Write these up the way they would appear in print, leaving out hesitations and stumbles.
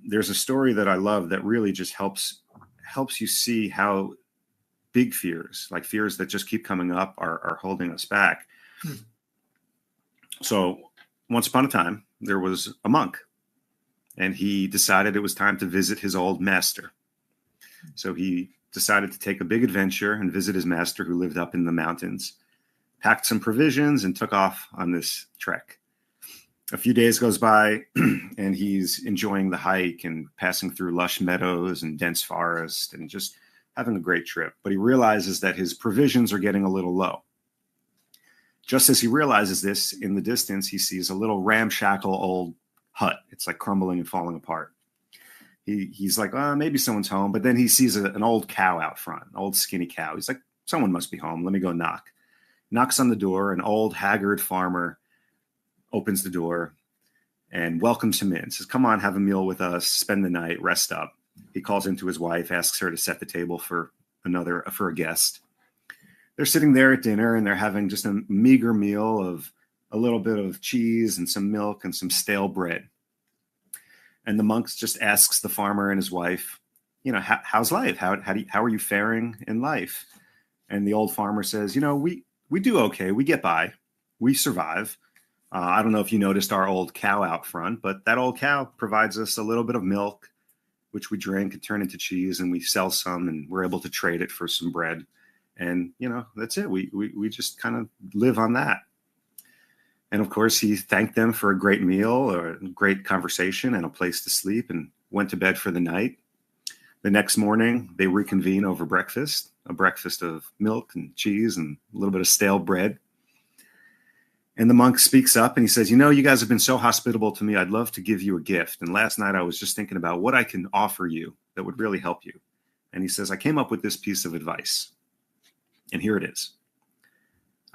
there's a story that I love that really just helps you see how big fears, like fears that just keep coming up, are holding us back. So once upon a time, there was a monk, and he decided it was time to visit his old master. So he decided to take a big adventure and visit his master, who lived up in the mountains, packed some provisions, and took off on this trek. A few days goes by, and he's enjoying the hike and passing through lush meadows and dense forest and just having a great trip. But he realizes that his provisions are getting a little low. Just as he realizes this, in the distance, he sees a little ramshackle old hut. It's like crumbling and falling apart. He's like, maybe someone's home. But then he sees an old cow out front, an old skinny cow. He's like, someone must be home. Let me go knock. Knocks on the door. An old haggard farmer opens the door and welcomes him in. Says, come on, have a meal with us, spend the night, rest up. He calls into his wife, asks her to set the table for a guest. They're sitting there at dinner, and they're having just a meager meal of a little bit of cheese and some milk and some stale bread. And the monk just asks the farmer and his wife, how's life? How are you faring in life? And the old farmer says, we do okay. We get by. We survive. I don't know if you noticed our old cow out front, but that old cow provides us a little bit of milk, which we drink and turn into cheese, and we sell some, and we're able to trade it for some bread. And, that's it. We just kind of live on that. And of course, he thanked them for a great meal or a great conversation and a place to sleep, and went to bed for the night. The next morning, they reconvene over breakfast, a breakfast of milk and cheese and a little bit of stale bread. And the monk speaks up and he says, you guys have been so hospitable to me. I'd love to give you a gift. And last night I was just thinking about what I can offer you that would really help you. And he says, I came up with this piece of advice. And here it is.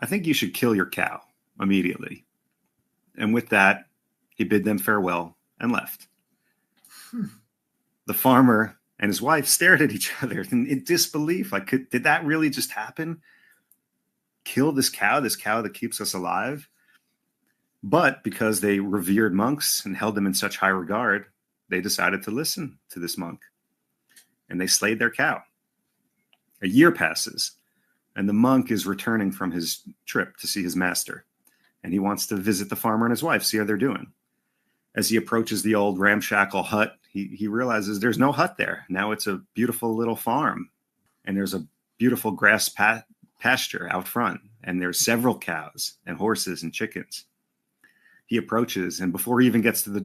I think you should kill your cow immediately. And with that, he bid them farewell and left. The farmer and his wife stared at each other in disbelief. Like, did that really just happen? Kill this cow that keeps us alive? But because they revered monks and held them in such high regard, they decided to listen to this monk. And they slayed their cow. A year passes, and the monk is returning from his trip to see his master. And he wants to visit the farmer and his wife, see how they're doing. As he approaches the old ramshackle hut, he realizes there's no hut there. Now it's a beautiful little farm. And there's a beautiful grass pasture out front. And there's several cows and horses and chickens. He approaches, and before he even gets to the